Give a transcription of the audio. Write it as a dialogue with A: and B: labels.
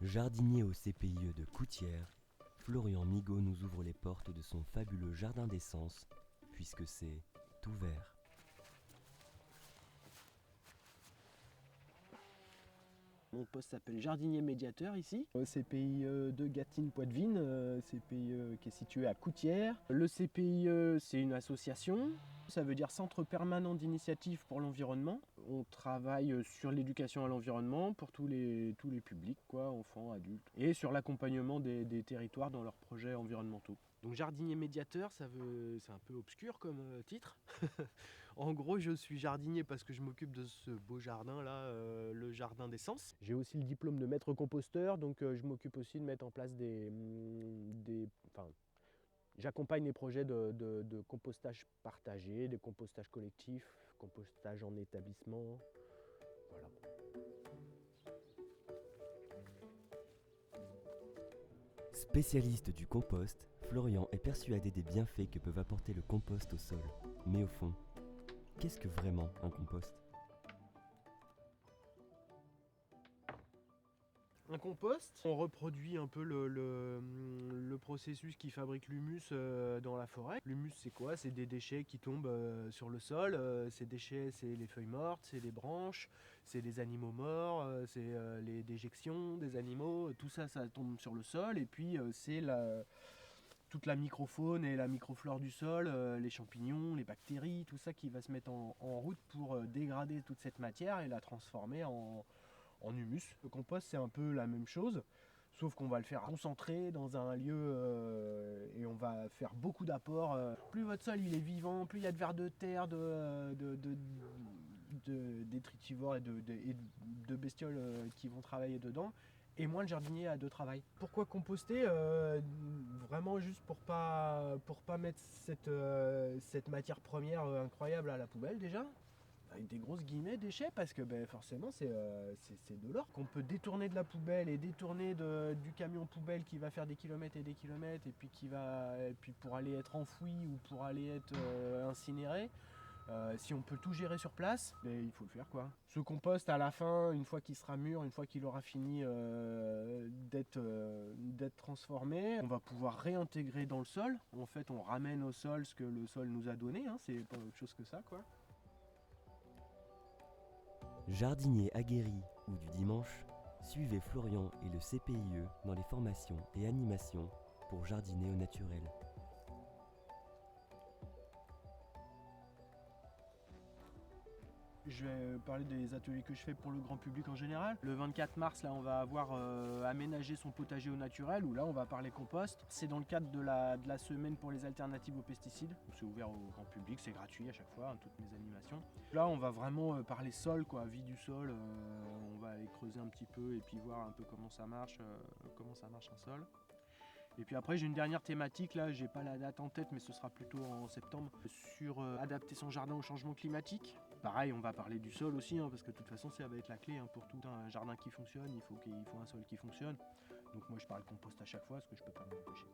A: Jardinier au CPIE de Coutières, Florian Migaud nous ouvre les portes de son fabuleux jardin d'essence, puisque c'est tout vert.
B: Mon poste s'appelle jardinier médiateur ici, au CPIE de Gâtine-Poitevine, CPIE qui est situé à Coutières. Le CPIE, c'est une association, ça veut dire Centre permanent d'initiative pour l'environnement. On travaille sur l'éducation à l'environnement pour tous les publics, quoi, enfants, adultes, et sur l'accompagnement des territoires dans leurs projets environnementaux. Donc jardinier médiateur, c'est un peu obscur comme titre. En gros, je suis jardinier parce que je m'occupe de ce beau jardin là, le jardin d'essence. J'ai aussi le diplôme de maître composteur, donc je m'occupe aussi de mettre en place j'accompagne les projets de compostage partagé, de compostage collectif, compostage en établissement. Voilà.
A: Spécialiste du compost, Florian est persuadé des bienfaits que peuvent apporter le compost au sol. Mais au fond, qu'est-ce que vraiment un compost ?
B: Un compost, on reproduit un peu le processus qui fabrique l'humus dans la forêt. L'humus, c'est quoi? C'est des déchets qui tombent sur le sol. Ces déchets, c'est les feuilles mortes, c'est les branches, c'est les animaux morts, c'est les déjections des animaux. Tout ça, ça tombe sur le sol. Et puis, c'est toute la microfaune et la microflore du sol, les champignons, les bactéries, tout ça qui va se mettre en route pour dégrader toute cette matière et la transformer en humus. Le compost, c'est un peu la même chose, sauf qu'on va le faire concentrer dans un lieu et on va faire beaucoup d'apports. Plus votre sol il est vivant, plus il y a de vers de terre, de détritivores et de bestioles qui vont travailler dedans, et moins le jardinier a de travail. Pourquoi composter? Vraiment juste pour pas mettre cette matière première incroyable à la poubelle déjà. Avec des grosses guillemets déchets, parce que forcément c'est de l'or qu'on peut détourner de la poubelle et détourner du camion poubelle qui va faire des kilomètres et des kilomètres, et puis pour aller être enfoui ou pour aller être incinéré. Si on peut tout gérer sur place, il faut le faire quoi. Ce compost à la fin, une fois qu'il sera mûr, une fois qu'il aura fini d'être transformé, on va pouvoir réintégrer dans le sol. En fait, on ramène au sol ce que le sol nous a donné, hein, c'est pas autre chose que ça quoi.
A: Jardinier aguerri ou du dimanche, suivez Florian et le CPIE dans les formations et animations pour jardiner au naturel.
B: Je vais parler des ateliers que je fais pour le grand public en général. Le 24 mars, là, on va avoir aménagé son potager au naturel, où là, on va parler compost. C'est dans le cadre de la semaine pour les alternatives aux pesticides. C'est ouvert au grand public, c'est gratuit à chaque fois, hein, toutes mes animations. Là, on va vraiment parler sol, quoi, vie du sol. On va aller creuser un petit peu et puis voir un peu comment ça marche un sol. Et puis après, j'ai une dernière thématique, là, j'ai pas la date en tête, mais ce sera plutôt en septembre, sur adapter son jardin au changement climatique. Pareil, on va parler du sol aussi, hein, parce que de toute façon, ça va être la clé, hein, pour tout un jardin qui fonctionne, il faut un sol qui fonctionne. Donc moi, je parle compost à chaque fois, parce que je peux pas m'en empêcher.